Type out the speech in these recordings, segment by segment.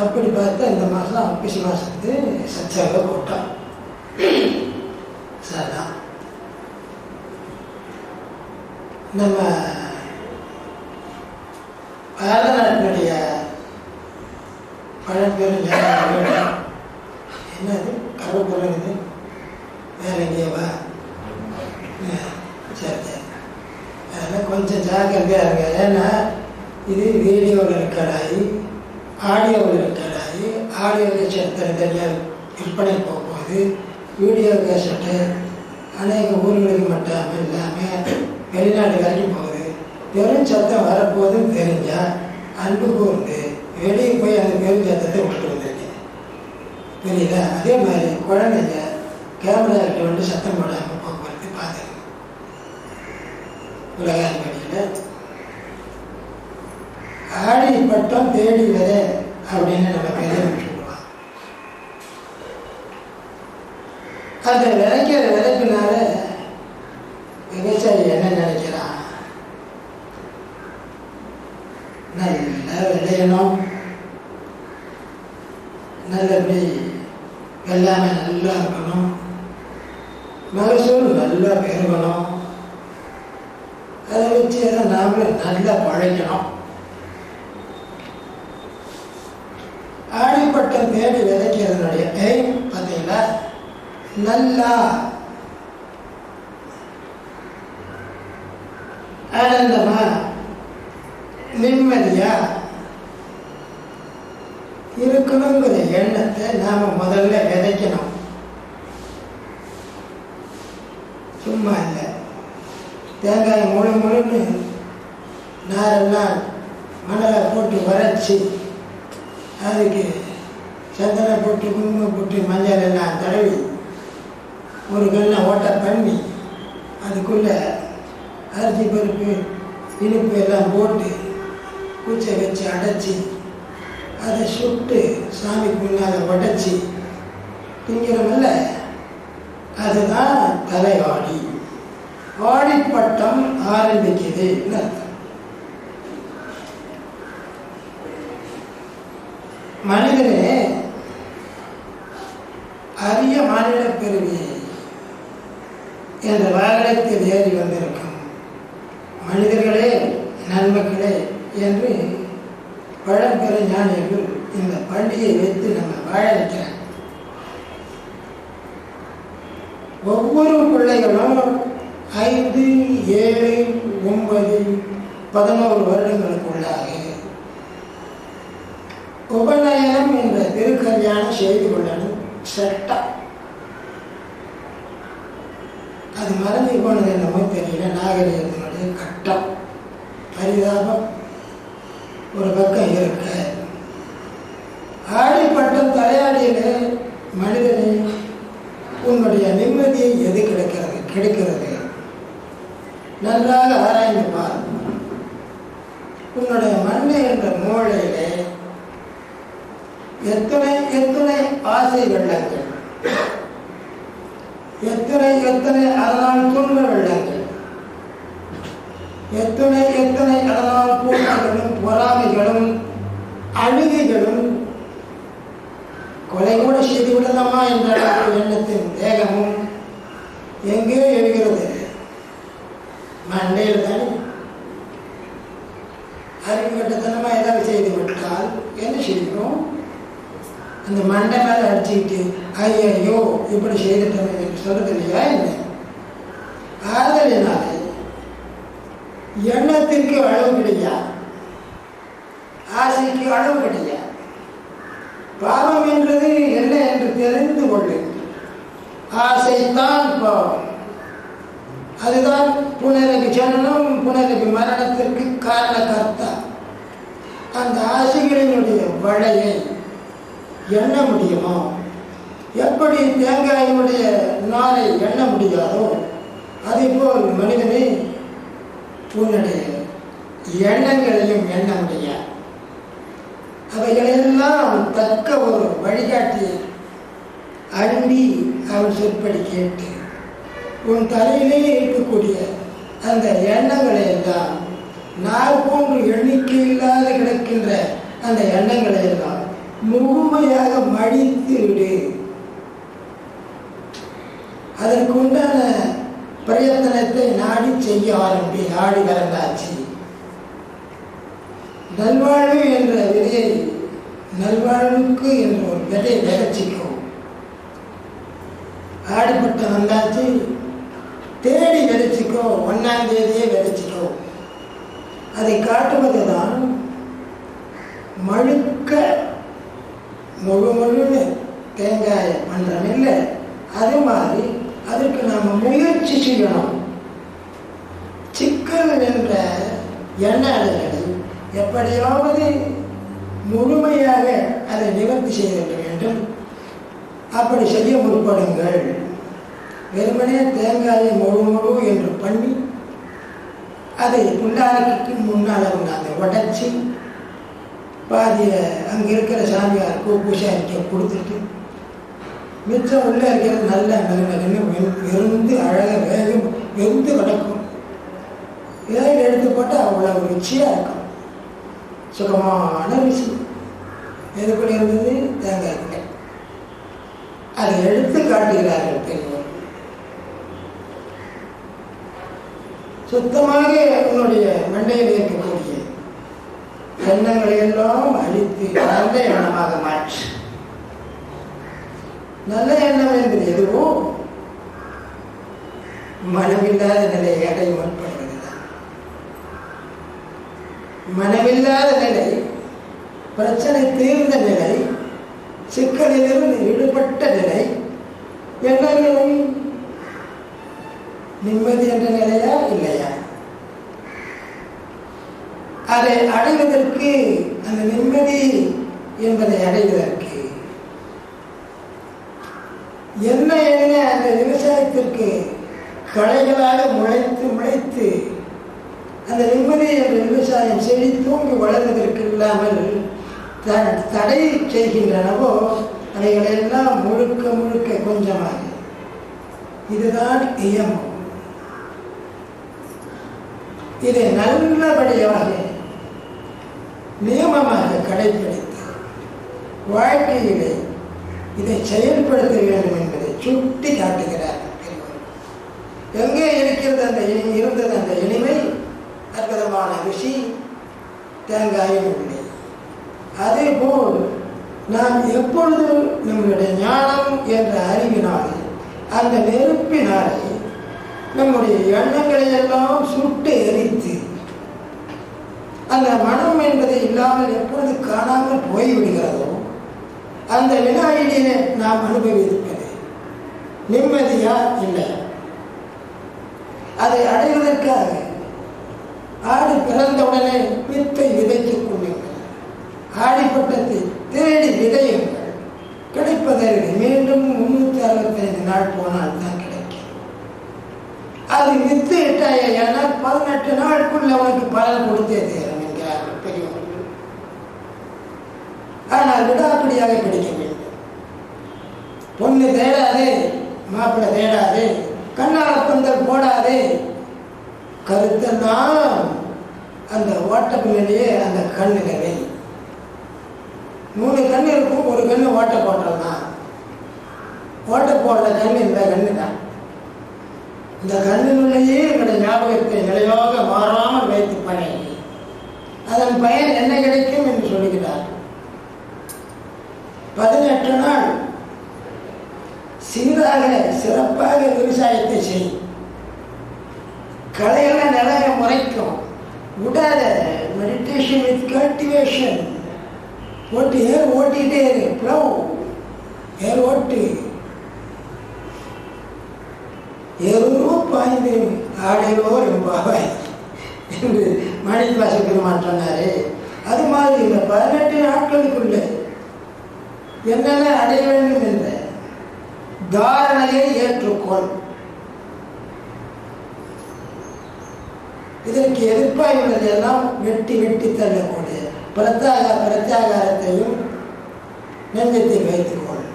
அப்படி பார்த்தா இந்த மாதம் ஐப்பசி மாதத்து சச்சாக கூட்டம் சரிதான். நம்ம பாரத நாட்டினுடைய பழம்பெரும் என்னது கருப்புறது வேற எங்கேயவா? சரி சரி, அதெல்லாம் கொஞ்சம் ஜாக்கிரதையாக இருங்க. ஏன்னா இது வீடியோவில் ரெக்கார்டாகி ஆடியோவில் ரெக்கார்டாகி ஆடியோ கேசட் தனியாக விற்பனை போகும்போது வீடியோ கேசட்டு அநேக ஊர்களுக்கு மட்டும் இல்லாமல் வெளிநாடு வரைக்கும் போகுது. பெரும் சத்தம் வரப்போதுன்னு தெரிஞ்சால் அன்பு கூர்ந்து வெளியே போய் அந்த பெரும் சத்தத்தை விட்டு வந்துருக்கு. புரியுதா? அதே மாதிரி குழந்தைங்க கேமரா கிட்ட வந்து சத்தம் போடாமல் போக்குவரத்து பார்த்துருங்க. உலகாதிபதியில் ஆடி பட்டம் தேடி வர அப்படின்னு நம்ம பெரியவங்க சொல்லுவாங்க. அந்த விதைக்கிற விதைப்பினால விவசாயி என்ன நினைக்கிறான்? நல்லா விளையணும், நல்லபடி எல்லாமே நல்லா இருக்கணும், மகசூல் நல்லா பெருகணும், அதை வச்சு எல்லாம் நாமளும் நல்லா பழைக்கணும். ஆடிப்பட்டம் தேடி விதைக்கிறதுனுடைய எய்ம் பார்த்தீங்கன்னா நல்லா ஆனந்தமா நிம்மதியா இருக்கணுங்கிற எண்ணத்தை நாம முதல்ல விதைக்கணும். சும்மா இல்லை, தேங்காய் முழுன்னு நாரெல்லாம் மணலை போட்டு வரைச்சி அதுக்கு சந்தனை போட்டு குங்குமம் போட்டு மஞ்சள் எல்லாம் தடவி ஒரு கல்லை ஓட்டை பண்ணி அதுக்குள்ளே அரிசி பருப்பு இனிப்பு எல்லாம் போட்டு பூச்சை வச்சு அடைச்சி அதை சுட்டு சாமி முன்னால் உடைச்சி திங்கிறமில்ல, அதுதான் தலைவாடி. ஆடிப்பட்டம் ஆரம்பிக்குது. மனிதனே அரிய மாநில பெருவி என்ற வாகனத்தில் ஏறி வந்திருக்கும் மனிதர்களே நன்மக்களே என்று பழம்பெற ஞானிகள் இந்த பண்டிகையை வைத்து நம்ம வாழ வைக்கிறாங்க. ஒவ்வொரு பிள்ளைகளும் 5, 7, 9, 11 வருடங்களுக்குள்ளாக உபநயனம் என்ற திருக்கல்யாணம் செய்து கொள்ளணும் சட்டம். அது மறந்து போனது என்னமோ தெரியல, நாகரிகத்தினுடைய கட்டம். பரிதாபம் ஒரு பக்கம் இருக்க, ஆடிப்பட்டம் தலையாடியில மனிதனை உன்னுடைய நிம்மதியை எது கிடைக்கிறது நன்றாக ஆராய்ந்து பார். உன்னுடைய மண்ணை என்ற மூளையிலே எத்தனை ஆசை வெள்ளங்கள், எத்தனை அதனால் துன்ப வெள்ளங்கள், எத்தனை அதனால் கூட்டங்களும் பொறாமைகளும் அழுகைகளும் கொலை கூட செய்து விடலாமா என்ற எண்ணத்தின் வேகமும் எங்கே எழுகிறது? மண்டையில் தானே. அறிவு கட்டத்தனமா ஏதாவது செய்து விட்டால் என்ன செய்யணும்? அந்த மண்டை மேலே அடிச்சுக்கிட்டு ஐயோ இப்படி செய்துட்டோம் என்று சொல்றது இல்லையா? என்ன ஆதலினாலே எண்ணத்திற்கு அளவு கிடையாது, ஆசைக்கு அளவு கிடையாது. பாவம் என்றது என்ன என்று தெரிந்து கொள்ளு. ஆசைத்தான் பாவம். அதுதான் புனரபி ஜனனம் புனரபி மரணத்திற்கு காரணகர்த்தா. அந்த ஆசைகளினுடைய வளையை எண்ண முடியுமோ? எப்படி தேங்காயினுடைய நாளை எண்ண முடியாதோ அதேபோல் மனிதனை உன்னுடைய எண்ணங்களையும் எண்ண முடியாது. அவைகளெல்லாம் தக்க ஒரு வழிகாட்டி அண்டி அவன் சொற்படி கேட்டு உன் தலையிலே இருக்கக்கூடிய அந்த எண்ணங்களை எல்லாம் நாள் போன்று எண்ணிக்கை இல்லாத கிடக்கின்ற அந்த எண்ணங்களை எல்லாம் முழுமையாக மடித்து விடு. அதற்கு உண்டான பிரயத்தனத்தை நாடி செய்ய ஆரம்பி. ஆடி கலந்தாச்சு. நல்வாழ்வு என்ற விதையை, நல்வாழ்வுக்கு என்ற ஒரு விதையை விதைச்சிக்கோ. ஆடிப்பட்ட வந்தாச்சு, தேடி விதைச்சிக்கோ. 1ஆம் தேதியே விதைச்சிக்கோ. அதை காட்டுவது தான் மழுக்க முழுன்னு தேங்காயை பண்ணுறோம் இல்லை, அது மாதிரி அதற்கு நாம் முயற்சி செய்யணும். சிக்கல் என்ற எண்ண அலைகளை எப்படியாவது முழுமையாக அதை நிவர்த்தி செய்திட வேண்டும். அப்படி செய்ய முற்படுங்கள். வெறுமனே தேங்காயை முழு என்று பண்ணி அதை புல்லாருக்கு முன்னால் நாங்கள் உடைச்சி பாதியை அங்கே இருக்கிற சாமியாருக்கு பூசாரிக்க கொடுத்துட்டு மிச்சம் உள்ளே இருக்கிறது நல்ல நகன்னு வெறுந்து அழகாக வேகம் வெந்து கிடக்கும். இதில் எடுத்து போட்டால் அவ்வளோ ருச்சியாக இருக்கும். சுகமான ருசி. எது கூட இருந்தது? தேங்காய் இல்லை. அதை எடுத்து காட்டுகிறார்கள் பெரியவர். சுத்தமாக உன்னுடைய மண்டையில் இருக்கக்கூடிய எண்ணங்களை எல்லாம் அழித்து நல்ல எண்ணமாக மாற்று. நல்ல எண்ணம் என்பது எதுவோ மனமில்லாத நிலையை அடைய முற்படுவதுதான். மனமில்லாத நிலை, பிரச்சனை தீர்ந்த நிலை, சிக்கலிலிருந்து ஈடுபட்ட நிலை, என்ன நிலை? நிம்மதி என்ற நிலையா இல்லையா? அதை அடைவதற்கு, அந்த நிம்மதி என்பதை அடைவதற்கு என்ன அந்த விவசாயத்திற்கு களைகளாக முளைத்து அந்த நிம்மதி என்ற விவசாயம் செழித்தோங்கி வளர்வதற்கு இல்லாமல் தடை செய்கின்றனவோ அவைகளெல்லாம் முழுக்க கொஞ்சமாக. இதுதான் நியமம். இதை நல்லபடியாக நியமமாக கடைபிடித்து வாழ்க்கையிலே இதை செயல்படுத்த வேண்டும் என்பதை சுட்டி காட்டுகிறார். எங்கே இருந்தது அந்த இனிமை, அற்புதமான ருசி தேங்காயும் இல்லை. அதே போல் நாம் எப்பொழுது நம்முடைய ஞானம் என்ற அறிவினால், அந்த நெருப்பினாலே நம்முடைய எண்ணங்களை எல்லாம் சுட்டு எரித்து அந்த மனம் என்பதை இல்லாமல் எப்பொழுது காணாமல் போய்விடுகிறதோ அந்த வினாடியிலே நாம் அனுபவிப்பது நிம்மதியா இல்லையா? அதை அடைவதற்காக ஆடி பிறந்தவுடனே வித்தை விதைத்துக் கொள்ளுங்கள். ஆடிப்பட்டத்தை தேடி விதையுங்கள். கிடைப்பதற்கு மீண்டும் 365 நாள் போனால் தான் கிடைக்கும். அது வித்து இட்டாயே, ஆனால் 18 நாளுக்குள்ள அவனுக்கு பலன் கொடுத்தே தீரும் என்கிறார்கள் பெரியவர்கள். ஆனால் விடாப்படியாக கிடைக்க வேண்டும். பொண்ணு தேடாதே, மாப்பிள்ளை தேடாதே, கண்ணால பந்தல் போடாதே. கருத்தெல்லாம் அந்த ஓட்ட பின்னாடியே அந்த கண்ணுகளை 3 கண்ணு இருக்கும். ஒரு கண்ணு ஓட்ட போடுறதுனா ஓட்ட போடுற கண்ணு இந்த கண்ணு தான். இந்த கண்ணினுள்ளேயே என்னுடைய ஞாபகத்தை நிலையாக மாறாமல் வைத்து பழகி அதன் பயன் என்ன கிடைக்கும் என்று சொல்லுகிறார். 18 நாள் சீராக சிறப்பாக விவசாயத்தை செய். களையெல்லாம் நிலைய முறைக்கும். விடாத. Meditation with cultivation. ஓட்டிகிட்டே இரு. ப்ளவ் ஏர் ஓட்டு. ஏரோ பாய்ந்து ஆடையோ ரொம்பாய் என்று மாணிக்க வாசகர் பெருமான் சொன்னாரு. அது மாதிரி இந்த 18 நாட்களுக்குள்ள என்னென்ன அடைய வேண்டும் என்ற தாரணையை ஏற்றுக்கொள். இதற்கு எதிர்ப்பாய் உள்ளதெல்லாம் வெட்டி தள்ளக்கூடிய பிரத்யாகாரத்தையும் நெஞ்சத்தில் வைத்துக்கொள்.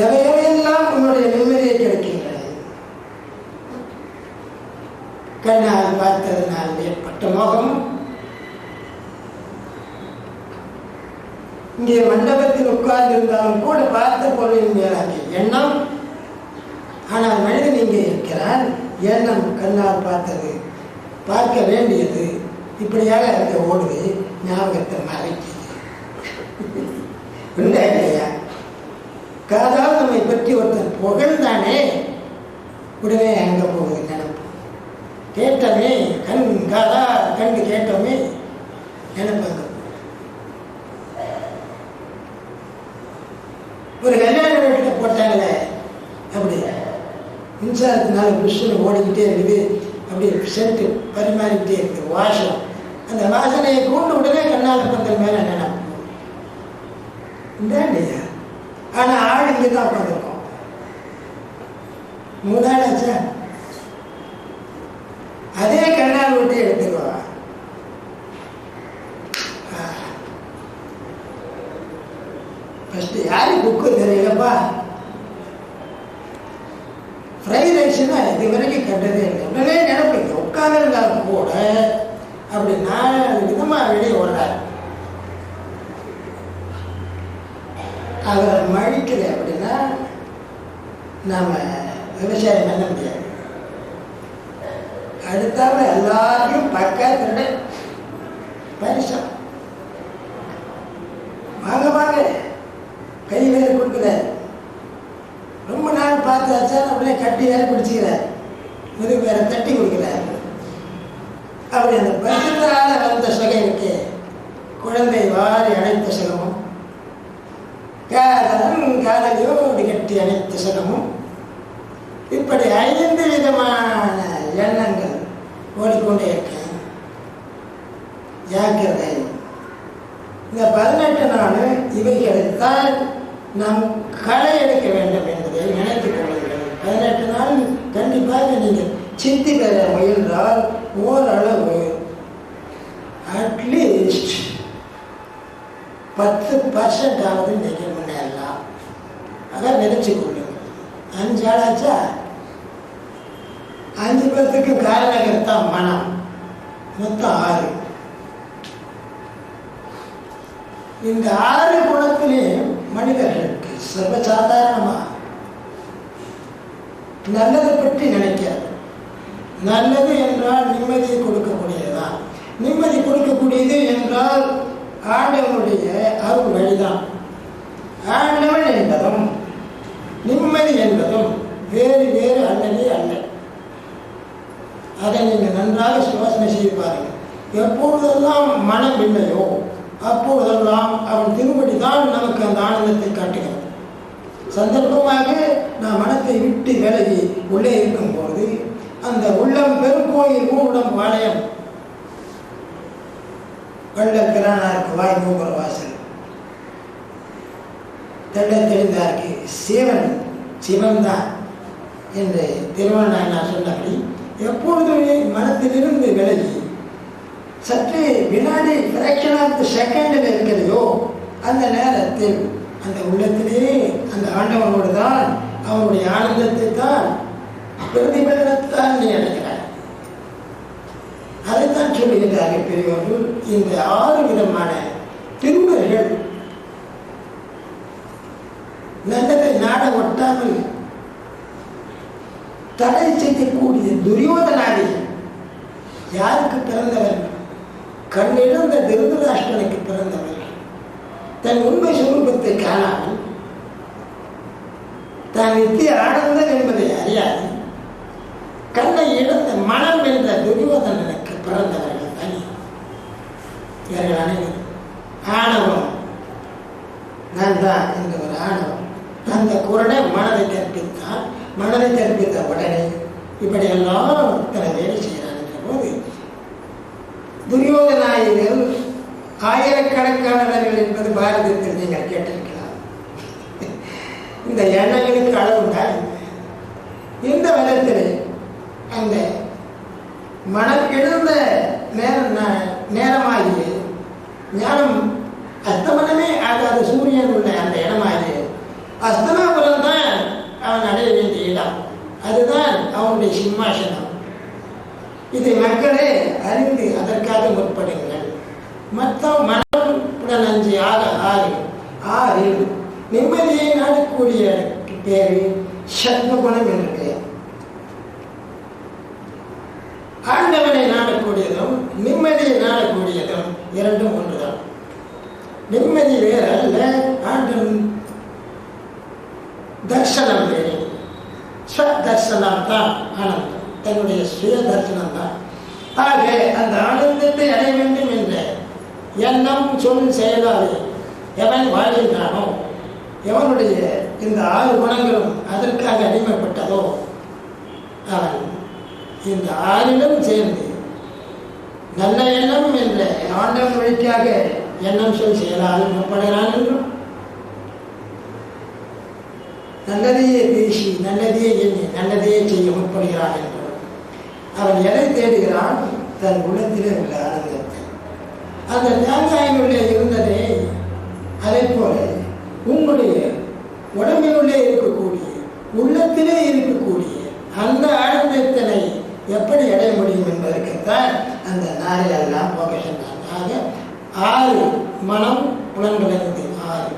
எவையெல்லாம் உன்னுடைய நிம்மதியை கிடைக்கின்றன. கண்ணால் பார்த்ததனால் ஏற்பட்ட மோகம், இங்கே மண்டபத்தில் உட்கார்ந்து இருந்தாலும் கூட பார்த்த பொருளின் மேலாகிய எண்ணம். ஆனால் மனிதன் இங்கே இருக்கிறான், எண்ணம் கண்ணால் பார்த்தது, பார்க்க வேண்டியது இப்படியாக இருக்க ஓடுது, ஞாபகத்தை மறைக்குது. உண்டா இல்லையா? காதால் நம்மை பற்றி ஒருத்தன் புகழ்ந்தானே, உடனே அங்க போகுது நினைப்பு. கேட்டமே கண் காதா கண்டு கேட்டோமே நினைப்பாங்க. ஒரு கல்யாண வீட்டுல போட்டாங்களே, அப்படி மின்சாரத்தினால புஷ்ஷுன்னு ஓடிக்கிட்டே இருக்குது, அப்படி சென்ட்டு பரிமாறிக்கிட்டே இருக்குது, வாசம். அந்த வாசனையை கூண்டு உடனே கண்ணால் பந்தல் மேல நினைப்போம். இல்லையா? ஆனா ஆள் இங்கே தான் உட்காந்துருக்கோம். 3 நாள் ஆச்சா? அதே கண்ணால் விட்டு எடுத்துக்குவா. ஃபர்ஸ்ட் யாரு புக்கு தெரியலப்பா. ஃப்ரைட் ரைஸ்னா இது வரைக்கும் கண்டதே இல்லை. உடனே நினைப்பீங்க உட்காந்துருந்தாலும் கூட அப்படி 4 விதமா வெளியே ஓடுறாரு. அவரை மழிக்கல அப்படின்னா நாம விவசாயம் பண்ண முடியாது. அடுத்தால எல்லாரையும் பக்கத்துல பரிசம் வாங்க வாங்க கை வேறு கொடுக்குறாரு. ரொம்ப நாள் பார்த்தாச்சா நம்மளே கட்டி வேற பிடிச்சிக்கிறார், முதுகு வேற தட்டி கொடுக்கிறார். அப்படி அந்த பரிசத்தால வந்த சுகம் இருக்கு, குழந்தை வாரி அணைத்த சுகமும், காதலன் காதலியோடு கட்டி அணைத்த சுகமும், இப்படி 5 விதமான எண்ணங்கள் ஓடிக்கொண்டே இருக்க. ஜாக்கிரதை. இந்த 18 நாள் இவைகளைத்தான் நாம் களை எடுக்க வேண்டும் என்பதை நினைத்துக் கொள்ளுங்கள். 18 நாள் கண்டிப்பாக நீங்கள் சித்தி பெற முயன்றால் ஓரளவு அட்லீஸ்ட் 10% நீங்கள் முன்னேறலாம். அதான் நினைச்சு கொள்ளுங்கள். 5 ஆளாச்சா? 5 பேர்த்துக்கு காரணகர்த்தான் மனம், மொத்தம் 6. இந்த 6 குணத்திலேயும் மனிதர்களுக்கு சர்வசாதாரணமா நல்லதை பற்றி நினைக்காது. நல்லது என்றால் நிம்மதியை கொடுக்கக்கூடியதுதான். நிம்மதி கொடுக்கக்கூடியது என்றால் ஆண்டவனுடைய அருள் வழிதான். ஆண்டவன் என்பதும் நிம்மதி என்பதும் வேறு வேறு அல்லவே அல்ல. அதை நீங்கள் நன்றாக யோசனை செய்து பாருங்கள். எப்பொழுதெல்லாம் மனம் இல்லையோ அப்பொழுதெல்லாம் அவன் திரும்படிதான் நமக்கு அந்த ஆனந்தத்தை காட்டுகிறது. சந்தர்ப்பமாக நாம் மனத்தை விட்டு விலகி உள்ளே இருக்கும்போது அந்த உள்ளம் பெருங்கோயில் ஊடம் வாளையம் வள்ளக்கிரானாருக்கு வாய் மூவர் வாசல் தெள்ள தெளிந்தாருக்கு சிவன் சிவன்தான் என்று திருவண்ணாமலை சொன்னபடி எப்பொழுதுமே மனத்திலிருந்து விலகி சற்று வினாடி ஃப்ராக்ஷன் ஆஃப் தி செகண்டில் இருக்கிறதோ அந்த நேரத்தில் அந்த உள்ளத்திலே அந்த ஆண்டவனோடு தான் அவனுடைய ஆனந்தத்தை தான் பிரதிபலனத்தான் நீ அடைகிறாய். அதைத்தான் சொல்லுகின்றார்கள் பெரியவர்கள். இந்த 6 விதமான திருமர்கள் நல்லதை நாட ஒட்டாமல் தடை செய்யக்கூடிய துரியோதனாதிகள் யாருக்கு பிறந்தவர்கள்? கண்ணிழந்த திருதராஷ்டிரனுக்கு பிறந்தவர்கள். தன் உண்மை சுரூபத்தை காணாமல் தான் நித்திய ஆனந்தம் என்பதை அறியாது கண்ணை இழந்த மனம் என்ற துரியோதனனுக்கு பிறந்தவர்கள் தனி. இவர்கள் அனைவரும் ஆணவம் நான் தான் என்ற ஒரு ஆணவம். அந்த குரலை மனதை கற்பித்தான். மனதை கற்பித்த உடனே இப்படியெல்லாம் இத்தனை வேலை செய்கிறான் என்ற போது துரியோதனாயிகள் ஆயிரக்கணக்கானவர்கள் என்பது பாரதத்தில் நீங்கள் கேட்டிருக்கலாம். இந்த எண்ணங்களுக்கு அளவுண்டா? இந்த விதத்தில் அந்த மனம் எழுந்த நேரமாகிய ஞானம் அஸ்தமனமே ஆகாத சூரியன் உள்ள அந்த இடமாகிய அஸ்தனாபுரம் தான் அவன் அடைய வேண்டிய இடம். அதுதான் அவனுடைய சிம்மாசனம். இதை மக்களே அறிந்து அதற்காக முற்படுங்கள். மொத்தம் மனம் 5 ஆக 6 பேரு சத்வகுணம் என்று பெயர். ஆண்டவனை நாடக்கூடியதும் நிம்மதியை நாடக்கூடியதும் இரண்டும் ஒன்றுதான். நிம்மதி வேற அல்ல, ஆண்டவன் தர்சனம் வேறு. ஸ்வதர்சனம் தான் ஆனந்தம், தன்னுடைய சுய தர்சனம் தான். ஆக அந்த ஆனந்தத்தை அடைய வேண்டும் என்ற எண்ணம் சொல் செயலாளி எவன் வாழ்கின்றானோ, எவனுடைய இந்த 6 குணங்களும் அதற்காக அடிமைப்பட்டதோ, அவன் இந்த 6லும் சேர்ந்து நல்ல எண்ணம் என்ற ஆண்டவன் வழிக்காக எண்ணம் சொல் செயலாளி முற்படுகிறான் என்றும், நல்லதையே பேசி நல்லதையே எண்ணி நல்லதையே செய்ய முற்படுகிறான் என்றும், அவன் எதை தேடுகிறான்? தன் உள்ளத்திலே உள்ள ஆனந்தத்தை. அந்த தேங்காயினுள்ளே இருந்ததே, அதே போல உங்களுடைய உடம்பினுள்ளே இருக்கக்கூடிய உள்ளத்திலே இருக்கக்கூடிய அந்த ஆனந்தத்தினை எப்படி அடைய முடியும் என்பதற்குத்தான் அந்த நாரையெல்லாம் போகேஷன். ஆக 6 மனம் புலன்களிலிருந்து 6.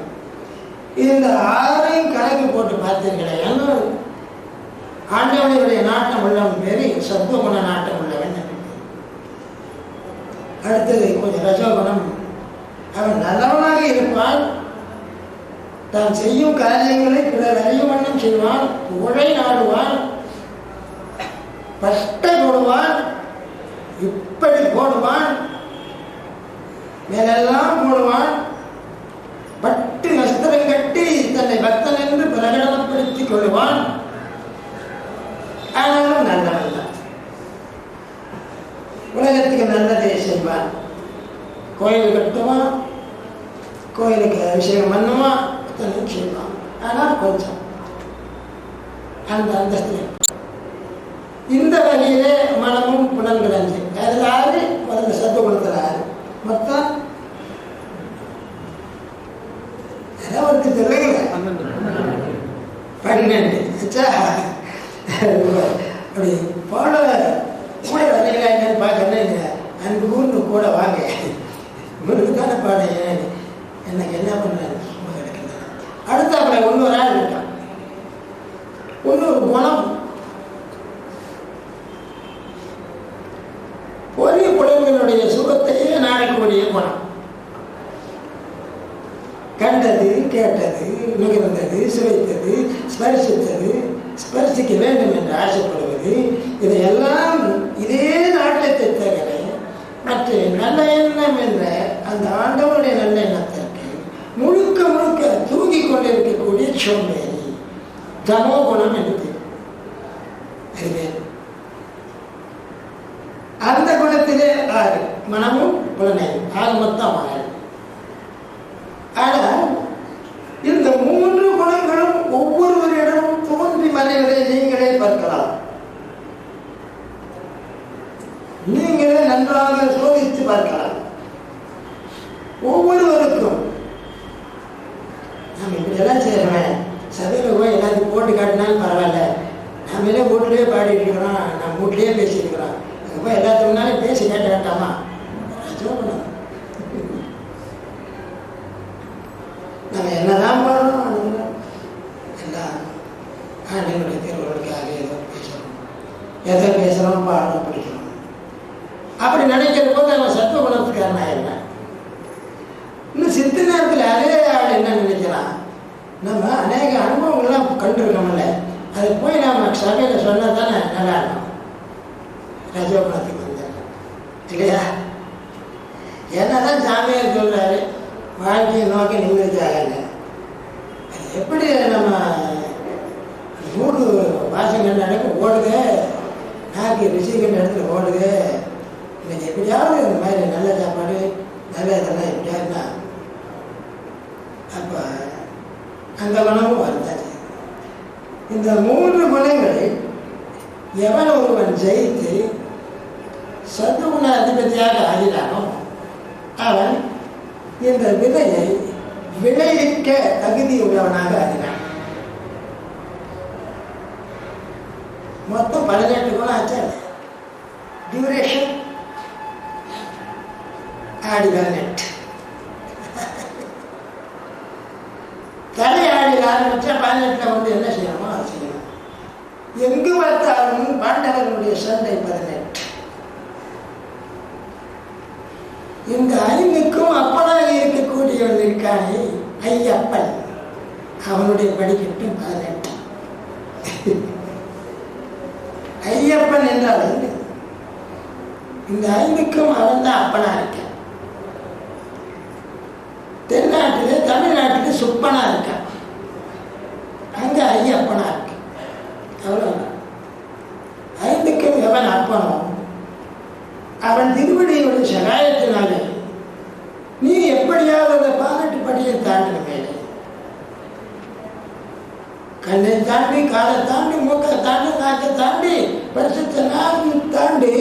இந்த 6ஐயும் கணக்கு போட்டு பார்த்தீர்களே, ஆண்டவனுடைய நாட்டம் உள்ளவன் பேரு சத்துவகுண நாட்டம் உள்ளவன். அடுத்தது கொஞ்சம் ரஜோகுணம். அவன் நல்லவனாக இருப்பான், தான் செய்யும் காரியங்களை பிறர் அறியும் வண்ணம் செய்வான், புகழை நாடுவான், பட்டை போடுவான், இப்படி போடுவான், மேலெல்லாம் போடுவான், பட்டு வஸ்திரம் கட்டி தன்னை பக்தன் என்று பிரகடனப்படுத்திக் கொள்வான். ஆனாலும் நல்லவன் தான், உலகத்துக்கு நல்லதை செய்வான். கோயில் கட்டுவான், கோயிலுக்கு அபிஷேகம் பண்ணுவான், செய்வான். ஆனால் கொஞ்சம் அந்த அந்தஸ்து. இந்த வகையிலே மனமும் புலன்கள் 5. அதில் 6, முதல்ல சத்துவகுணத்தில் 6, மொத்தம் ஒருக்கு சொல்லுங்க 12. அப்படி போல கூட வரீங்களா என்னன்னு பார்க்கணும். அன்பு ஊர்னு கூட வாங்க, உங்களுக்கு தானே பாடம், எனக்கு என்ன பண்ண அடுத்த அப்புறம் 1 ஆள் இருக்கான். 1 குணம் பொறி புலன்களுடைய சுகத்தையே நாடக்கூடிய குணம். கண்டது, கேட்டது, நுகர்ந்தது, சுவைத்தது, ஸ்பரிசித்தது, ஸ்பரிசிக்க வேண்டும் என்று ஆசைப்படுவது, இதையெல்லாம் இதே நாட்டத்தை தவிர மற்ற நல்ல எண்ணம் என்ற அந்த ஆண்டவனுடைய நல்ல எண்ணத்திற்கு முழுக்க முழுக்க தூங்கி கொண்டிருக்கக்கூடிய சோம்பேறி தமோ குணம் என்று அந்த குணத்திலே 6 மனமும் புலனையும் ஆக மொத்தம் 6. ஆனால் இந்த 3 குணங்களும் ஒவ்வொருவரிடமும் தோன்றி மறைவதை நீங்களே பார்க்கலாம். நீங்களே நன்றாக சோதித்து பார்க்கலாம். ஒவ்வொருவருக்கும் நம்ம இப்படியெல்லாம் செய்யறேன், சபையில் போய் எல்லாத்தையும் போட்டு காட்டினாலும் பரவாயில்ல, நம்மளே வீட்டிலேயே பாடிட்டு இருக்கிறோம், நம்ம வீட்லேயே பேசியிருக்கிறோம், அங்கே போய் எல்லாத்துக்கு முன்னாலே பேசி கேட்ட வேண்டாமா? நம்ம என்னதான் பாடுறோம், அதுதான் எல்லாம் ஆண்டவனுடைய திருவள்ளுக்காக ஏதோ பேசுகிறோம், எதை பேசுகிறோம், பாடுறோம், பிடிக்கிறோம். அப்படி நினைக்கிற போது நம்ம சத்துவ குணத்துக்காரன் ஆயிடுறேன். இன்னும் சித்த நேரத்தில் அதே ஆள் என்ன நினைக்கிறான், நம்ம அநேக அனுபவங்கள்லாம் கண்டுருக்கோம்ல, அதை போய் நம்ம சபையில் சொன்னால் தானே நல்லா இருக்கும். ரஜோகுணத்துக்கு வந்தேன் இல்லையா? என்னதான் சாமியார் சொல்றாரு, வாழ்க்கையை நோக்கி நிம்மதியாகல. அது எப்படி நம்ம 3 வாசங்கள் நடக்க ஓடுது, நாக்கு ரிஷிகண்ட இடத்துல ஓடுது. இன்னைக்கு எப்படியாவது இந்த மாதிரி நல்ல சாப்பாடு நல்ல இதெல்லாம் எப்படியாருன்னா அப்போ அந்த குணமும் வந்தாச்சு. இந்த 3 குணங்களை எவன் ஒருவன் ஜெயித்து சத்துகுண அதிபதியாக ஆகிறானோ அவன் இந்த விதையை விளைவிக்க தகுதி உள்ளவனாக ஆகிறான். மொத்தம் 18 குணம் ஆச்சா? டியூரேஷன் ஆடி 18, தலையாடி ஆரம்பித்தா 18 வந்து என்ன செய்யணுமோ அதை செய்யணும். எங்கு பார்த்தாலும் பாண்டவர்களுடைய சண்டை 18. இந்த 5க்கும் அப்பனாக இருக்கக்கூடியவன் இருக்கானே ஐயப்பன், அவனுடைய படிக்கட்டு 18. ஐயப்பன் என்றால் இந்த 5க்கும் அவன் தான் அப்பனா இருக்கான். தென்னாட்டிலே தமிழ்நாட்டிலே சுப்பனா இருக்கான், அங்க ஐயப்பனா இருக்கு. அவ்வளவுதான். 5க்கும் எவன் அப்பனோ அவன் திருவடியோட சகாயத்தினாலே நீ எப்படியாவது அந்த 18 படியை தாண்டின மேலே கண்ணை தாண்டி, காலை தாண்டி, மூக்கை தாண்டி, நாக்கை தாண்டி, வருஷத்தை நான்கு தாண்டி,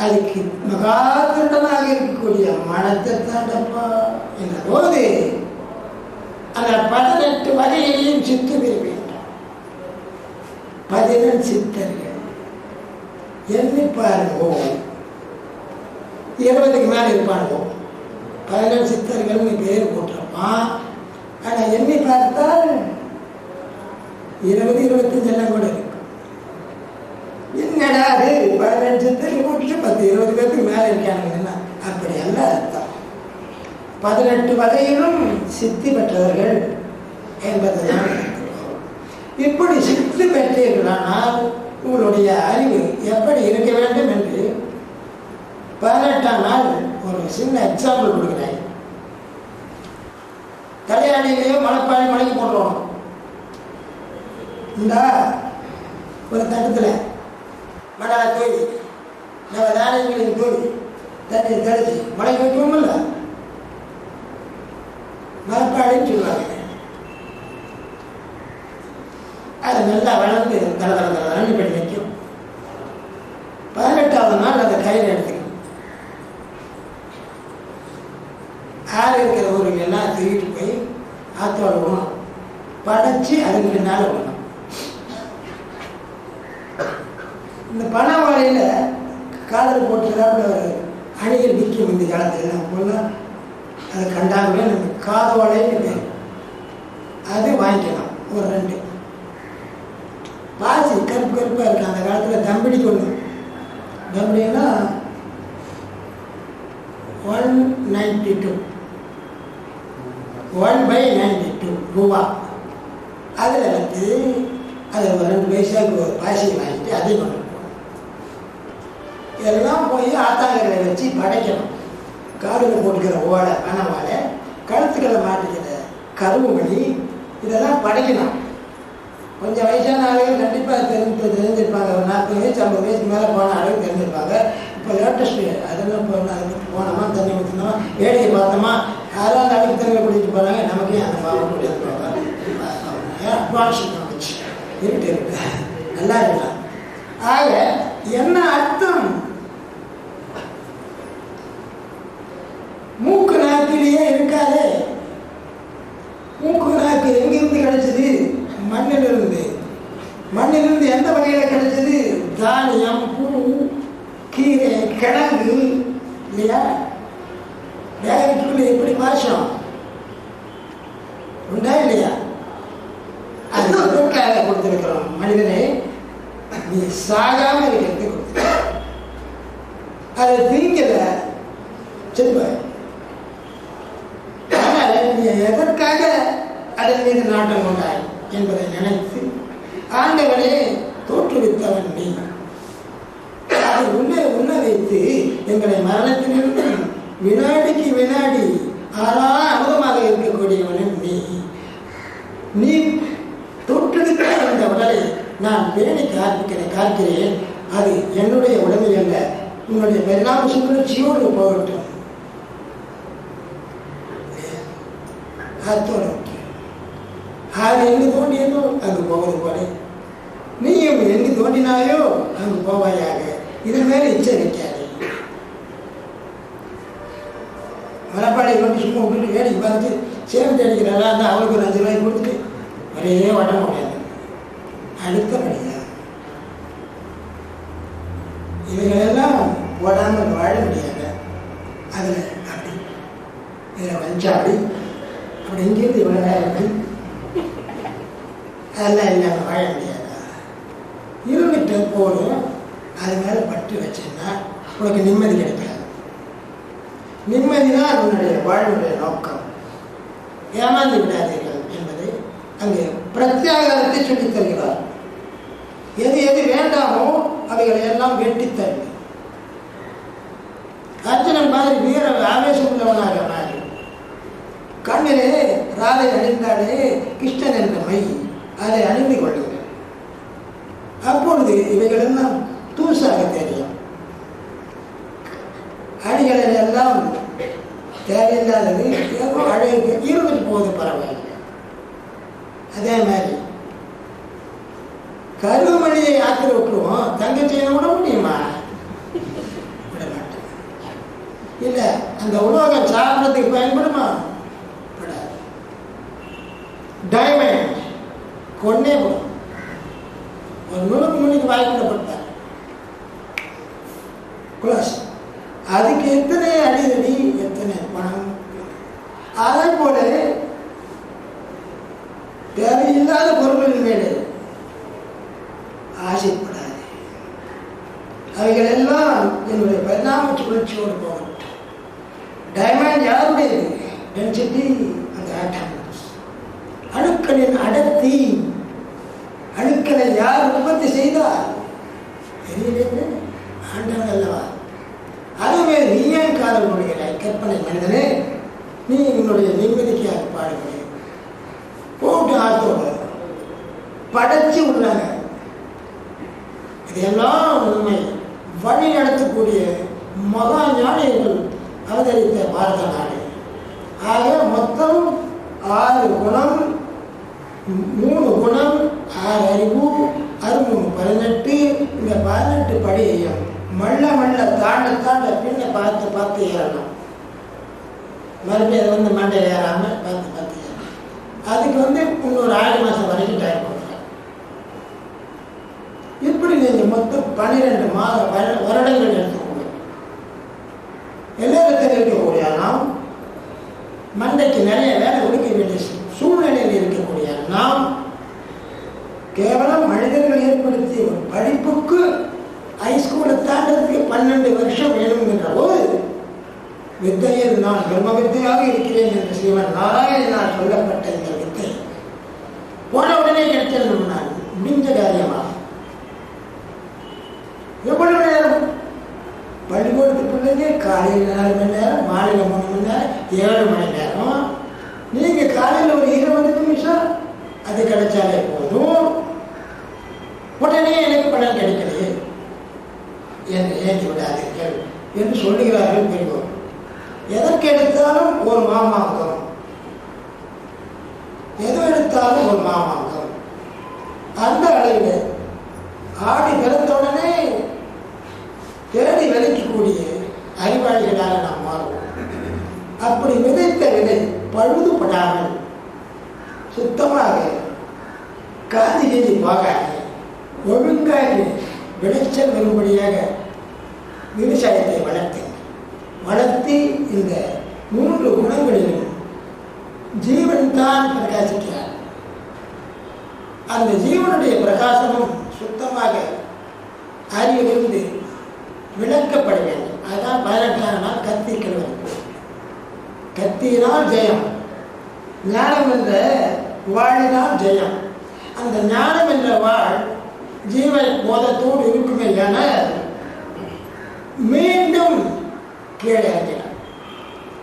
அதுக்கு மகாதிருடனாக இருக்கக்கூடிய மனத்தை தாண்டப்பா என்ற போது அந்த 18 வகையிலையும் சித்து விரும்புகின்றான். 18 சித்தர்கள் எண்ணி பாருங்கோ, 20க்கு மேலே இருப்பானுங்கோ. 18 சித்தர்கள்னு பேர் போட்டிருப்பான். ஆனால் எண்ணி பார்த்தால் 20, 25 எல்லாம் கூட இருக்கு. என்னடா அது 18 சித்தர்கள் போட்டு 10, 20 பேருக்கு மேலே இருக்கானுங்கன்னா அப்படி அல்ல அர்த்தம். 18 வகையிலும் சித்தி பெற்றவர்கள் என்பதுதான். இப்படி சித்தி பெற்றீர்களானால் உங்களுடைய அறிவு எப்படி இருக்க வேண்டும் என்று 18ஆம் நாள் ஒரு சின்ன எக்ஸாம்பிள் கொடுக்குறேன். தலையாடியிலேயே மலைப்பாடி மலைக்கு போடுறோம். இந்த ஒரு தட்டத்தில் மடா தோய் நம்ம தானியங்களின் தோய் தண்ணி தெளிச்சு மலைக்கு வைக்கணும்ல, மலைப்பாடின்னு சொல்லுவாங்க. அது நல்லா வளர்ந்து தர பண்ணி வைக்கும். 18ஆவது நாள் அந்த கயிறு எடுத்துக்கணும். ஆறு இருக்கிற ஊருக்கு எல்லாம் தூக்கிட்டு போய் ஆத்தோட விடணும், படைச்சி அதுக்கு பின்னால் விடணும். இந்த பனை வாழையில் காதல் போட்டுக்கிறாப்புல ஒரு அணிகள் நிற்கும். இந்த காலத்தில் நம்ம போனால் அதை கண்டாங்களே நம்ம காதோலைன்னு பேர், அது வாங்கிக்கலாம். ஒரு 2 பாசி கருப்பு கருப்பாக இருக்கு. அந்த காலத்தில் தம்பிடி கொண்டு தம்பிடின்னா 192 1/92 ரூபா. அதில் வந்து அதை ஒரு 2 பைசாவுக்கு ஒரு பாசி வாங்கிட்டு அதை கொண்டு போகணும். இதெல்லாம் போய் ஆத்தாங்கரை வச்சு படைக்கணும். காதில் போட்டுக்கிற ஓலை, பனை வாழை, கழுத்துக்களை மாட்டிக்கிற கரும்பு மணி, இதெல்லாம் படைக்கணும். கொஞ்சம் வயசான ஆளுகள் கண்டிப்பாக தெரிஞ்சிருப்பாங்க. ஒரு 40 வயசு 50 வயசுக்கு மேலே போன ஆளுகள் தெரிஞ்சிருப்பாங்க. இப்போ லேட்டஸ்ட் அதெல்லாம் போனோமா, தண்ணி ஊற்றினோமா, வேடிக்கை பார்த்தோமா, யாரும் அந்த அடுக்கு தண்ணி குடிச்சிட்டு போகிறாங்க. நமக்கே அந்த பாவம் கூட்டிட்டு போவாங்க. அட்வான்ஸ் வந்துச்சு, இருக்கு நல்லா இருக்கலாம். ஆக என்ன அர்த்தம்? மூக்கு நாக்கிலேயே இருக்காது. மூக்கு நாக்கு எங்கிருந்து கிடைச்சது? மண்ணிலிருந்து. மண்ணிலிருந்து எந்த வகையில் கிடைச்சது? தானியம், பூ, கீரை, கிழங்கு இல்லையா? வேகத்துக்குள்ள எப்படி வாசம் உண்டா இல்லையா? அது எதற்காக கொடுத்திருக்கிறோம்? மனிதனை நீ சாகாம இருக்கிறது கொடுத்து, அதை திங்கல செல்வாய். ஆனால் நீ எதற்காக அதன் மீது நாட்டம் கொண்டாய் என்பதை நினைத்து ஆண்டவனே தோற்றுவித்தவன் நீ, அதை உன்ன வைத்து எங்களை மரணத்திலிருந்து வினாடிக்கு வினாடி ஆறா அமுதமாக இருக்கக்கூடியவனும் நீ. நீ தோற்றுவித்த இந்த உடலை நான் பேணி காக்கிறேன். அது என்னுடைய உடமை அல்ல, உன்னுடைய பரிணாம சுழற்சியோடு போகட்டும். அத்தோடு அது எங்கு தோண்டியதோ அங்கு போவது போல நீயும் எங்கு தோண்டினாயோ அங்கு போவாயாக. இதன் மேலே எச்சரிக்காது. மலைப்பாடை கொண்டு சும்மா விட்டுட்டு வேடிக்கை பார்த்து சேர்ந்து அடிக்கிறாரா அந்த அவளுக்கு ஒரு 5 ரூபாய் கொடுத்துட்டு ஒரே வட்டம் முடியாது. அடுத்தபடியாக இவைகளெல்லாம் போடாமல் வாழ முடியாது. அதில் அப்படி இதில் வஞ்சாடி அப்படி இங்கேருந்து இவ்வளோ நேரம் அதெல்லாம் இல்லாமல் வாழ முடியாதா? இருந்துட்டு போதும் அது மேலே பட்டு வச்சேன்னா உனக்கு நிம்மதி கிடைக்காது. நிம்மதி தான் உன்னுடைய வாழ்வுடைய நோக்கம். ஏமாந்து விடாதீர்கள் என்பதை அங்கே பிரத்யாகாரத்தை சொல்லித் தருகிறார். எது எது வேண்டாமோ அவைகளை எல்லாம் வெட்டி தருவி. அர்ஜுனன் மாதிரி வீர ஆவேசம் உள்ளவனாக மாறி கண்ணிலே ராதை அணிந்தாலே கிருஷ்ணன் என்ற மை அதை அணிந்து கொள்ளுங்கள். அப்பொழுது இவைகளெல்லாம் தூசாக தெரியும். அணிகளில் எல்லாம் தேவையில்லாதது ஏதோ அழகு இருந்துட்டு போகுது, பரவாயில்லை. அதே மாதிரி கருமணியை ஆக்கிர விட்டுருவோம், தங்கச்சியை விட முடியுமா? விட மாட்டேன். இல்லை அந்த உலோகம் சாப்பிட்றதுக்கு பயன்படுமா? விடாது. டைமண்ட் கொன்னே போடும். ஒரு நுணுக்கு நுணுக்கு வாய்ப்பிடப்பட்டார் குளோஸ். அதுக்கு எத்தனை அடிதடி, எத்தனை பணம். அதே போல தேவையில்லாத பொருட்களின் மேலே ஆசைப்படாது. அவைகள் எல்லாம் என்னுடைய பரிணாம சுழற்சியோடு போகட்டும். டைமண்ட் யாருடையது? டென்சிட்டி அந்த ஆட்டம்ஸ். அணுக்களின் அடர்த்தி. அணுக்களை யார் உற்பத்தி செய்தார்? தெரியல, ஆண்டவன் அல்லவா? அதுவே நீ ஏன் காதல் கொள்கிறாய்? கற்பனை மனிதனே, நீ உன்னுடைய நிம்மதிக்காக பாடுகிறேன். போட்டு ஆத்தோடு படைச்சு உள்ளாங்க. இதெல்லாம் உண்மை. வழி நடத்தக்கூடிய மகா ஞானிகள் அவதரித்த பாரத நாடு. ஆக மொத்தம் 6 குணம், 3 குணம், 6 அறிவு, 6 18. இந்த 18 படியையும் மல்ல மல்ல தாண்ட தாண்ட பின்ன பார்த்து பார்த்து ஏறணும். மறுபடியும் அதை வந்து மண்டையில் ஏறாமல் பார்த்து பார்த்து ஏறணும். அதுக்கு இன்னொரு 6 மாதம் வரைக்கும் டைம் கொடுக்குறேன். இப்படி நீங்கள் மொத்தம் 12 மாத வருடங்கள் எடுத்துக்கக்கூடிய எல்லாரும் இருக்கக்கூடிய நாம், மண்டைக்கு நிறைய வேலை ஒடுக்க வேண்டிய சூழ்நிலையில் இருக்கக்கூடிய நாம், கேவலம் மனிதர்கள் ஏற்படுத்திய ஒரு படிப்புக்கு ஹைஸ்கூலை தாண்டதுக்கு 12 வருஷம் வேணும் என்ற போது, வித்தையில் நான் பிரம்ம வித்தையாக இருக்கிறேன் என்று ஸ்ரீமன் நாராயணனால் சொல்லப்பட்ட இந்த வித்தை போன உடனே கிடைச்சிருந்தோம்னா முடிஞ்ச காரியமா? எவ்வளவு நேரம்? பள்ளிக்கூடத்து பிள்ளைங்க காலையில் 4 மணி நேரம், மாலையில் 3 மணி நேரம், 7 மணி நேரம். நீங்கள் காலையில் ஒரு 20 நிமிஷம் அது கிடைச்சாலே போதும். உடனே எனக்கு பணம் கிடைக்கலையே என்று ஏற்றி விடாதீர்கள் என்று சொல்லுகிறார்கள் பெரியவர். எதற்கு எடுத்தாலும் ஒரு மாமாங்கம், எது எடுத்தாலும் ஒரு மாமாங்கம். அந்த அளவில் ஆடி பிறந்தவுடனே தேடி விதைக்கக்கூடிய அறிவாளிகளாக நாம் மாறுவோம். அப்படி விதைத்த விதை பழுதுபடாமல் சுத்தமாக காதி கீதி போகாது ஒழுங்காக விளைச்சல் வரும்படியாக விவசாயத்தை வளர்த்தி இந்த 3 குணங்களிலும் ஜீவன் தான் பிரகாசிக்கிறார். அந்த ஜீவனுடைய பிரகாசமும் சுத்தமாக அறிவிலிருந்து விளக்கப்பட வேண்டும். அதுதான் 18ஆம் நாள் கத்தி கிழமை. கத்தியினால் ஜெயம், ஞானம் என்ற வாழினால் ஜெயம். அந்த ஞானம் என்ற வாழ் ஜீவ போதத்தோடு இருக்குமே என மீண்டும் கீழே இறங்கினார்.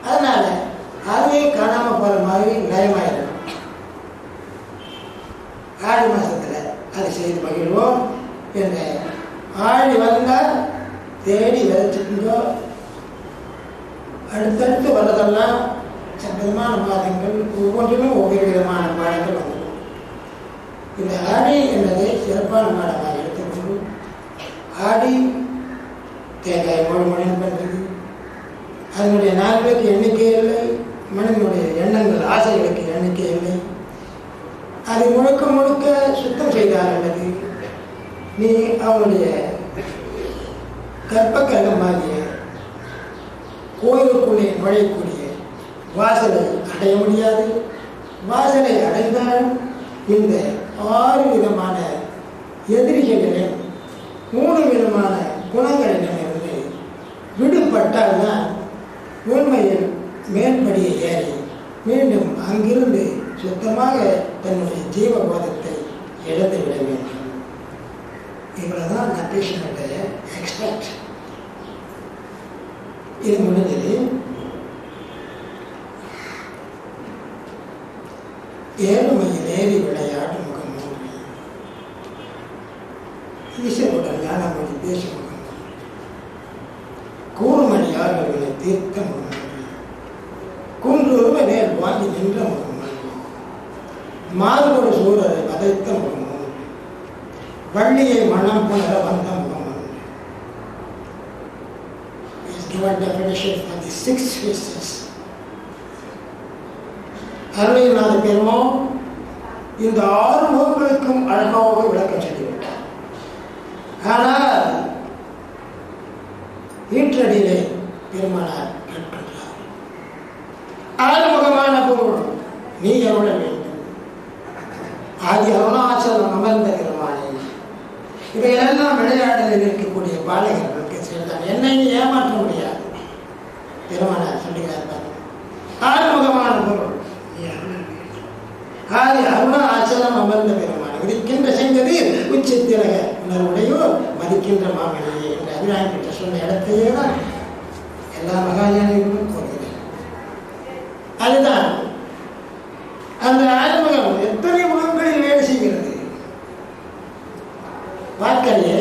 அதனால அதே காணாமல் போகிற மாதிரி லயமாயிடும். ஆடி மாதத்தில் அதை செய்து மகிழ்வோம் என்ற ஆடி வந்தால் தேடி விதைச்சுக்கோ. அடுத்தடுத்து வர்றதெல்லாம் விதமான மாதங்கள், ஒவ்வொன்றிலும் ஒவ்வொரு விதமான பாடங்கள் வந்துடும். இந்த ஆடி என்பதை சிறப்பான பாடமாக எடுத்துக்கொண்டு ஆடி தேங்காய் மொழிமொழின்னு பண்ணுறது, அதனுடைய நாட்களுக்கு எண்ணிக்கை இல்லை, மனிதனுடைய எண்ணங்கள் ஆசைகளுக்கு எண்ணிக்கை இல்லை. அதை முழுக்க முழுக்க சுத்தம் செய்தார் அல்லது நீ அவனுடைய கற்பக்கல்லமாகிய கோயிலுக்குள்ளே நுழையக்கூடிய வாசலை அடைய முடியாது. வாசலை அடைந்தால் இந்த 6 விதமான எதிரிகளிலும் 3 விதமான குணங்களிடமிருந்து விடுபட்டால்தான் உண்மையில் மேல்படியை ஏறி மீண்டும் அங்கிருந்து சுத்தமாக தன்னுடைய ஜீவபோதத்தை இழந்துவிட வேண்டும். இவ்வளவுதான் நபீஷனுடைய எக்ஸ்பெக்ட். இது முடிஞ்சது. 7 மைல் ஏறி விளையாடு முகம் 3 ஈஸ்வருடன் ஞானமொழி பேசும் முகம் கூறுமணியாளர்களை தீர்த்த முகம் குன்றுருவ நேர் வாங்கி நின்ற முகம் மாறுபடு சூழலை வதைத்த முகம் வள்ளியை மனம் புணர வந்த முகம். Is given definition for the 6 faces. அருளைநாத பெருமான் இந்த 6 முகங்களுக்கும் அழகாக விளக்கம் சொல்லிவிட்டார். ஆனால் ஈற்றடியிலே பெருமானார் கேட்கின்றார், 6 முகமான பொருள் நீ எவ்வள வேண்டும். ஆதி அருணாச்சலம் அமர்ந்த பெருமானே, இவையெல்லாம் விளையாடலில் இருக்கக்கூடிய பாலகர்களுக்கு சேர்ந்தான். என்னை ஏமாற்ற முடியாது. பெருமானார் சொல்லுகிறார், 6 முகமான பொருள் ஆதி அருணாச்சலம் அமர்ந்த பெருமான் விதிக்கின்ற செங்கதில் உச்சத்திலக உணர்வுடையோர் மதிக்கின்ற மாமணியே என்ற அபிராயம் பெற்ற சொன்ன இடத்தையே தான் எல்லா மகாஞானிகளும் கூறுகிறேன். அதுதான் அந்த 6 முகம் எத்தனை முகங்களில் வேலை செய்கிறது. பார்க்கலையே,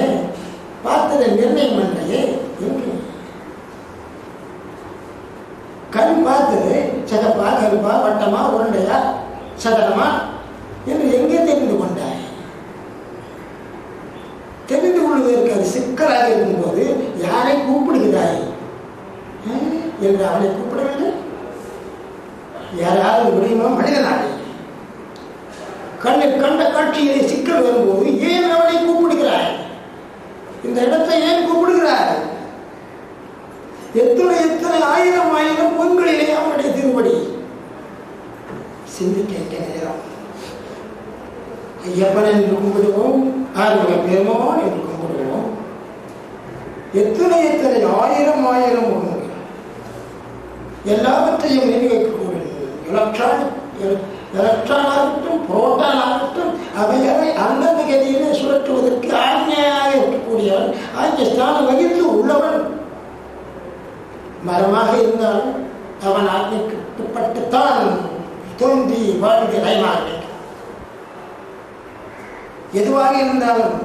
பார்த்ததை நிர்ணயம் பண்ணலையே. கண் பார்த்தது சகப்பா கருப்பா வட்டமா உருண்டையா சதனமா என்று எங்கே தெரிந்து கொண்டாய்? தெரிந்து கொள்வதற்கு அது சிக்கலாக இருக்கும்போது யாரை கூப்பிடுகிறாய் என்று அவனை கூப்பிட வேண்டும். யாராவது முடியுமா? மனிதனாலே கண்ணில் கண்ட காட்சியிலே சிக்கல் வரும்போது ஏன் அவனை கூப்பிடுகிறாய்? இந்த இடத்தை ஏன் கூப்பிடுகிறாய்? எத்தனை எத்தனை ஆயிரம் ஆயிரம் பொன்களிலே அவனுடைய திருவடி. சிந்திக்க நேரம் ஐயப்பன் என்று கும்பிடுவோம், ஆறுமுக பெருமான் என்று கும்பிடுவோம். எத்தனை எத்தனை ஆயிரம் ஆயிரம் முகங்கள் எல்லாவற்றையும் நிர்வகிக்கக்கூடிய எலக்ட்ரான் ஆகட்டும் புரோட்டான் ஆகட்டும் அவையவை அந்தந்த கதியிலே சுழற்றுவதற்கு ஆజ్ఞையாக இருக்கக்கூடியவன், ஆகிய ஸ்தானம் வகித்து உள்ளவன். மரமாக இருந்தாலும் அவன் ஆజ్ఞைக்குட்பட்டுத்தான் தோன்றி வாழ்ந்து நயமாக. எதுவாக இருந்தாலும்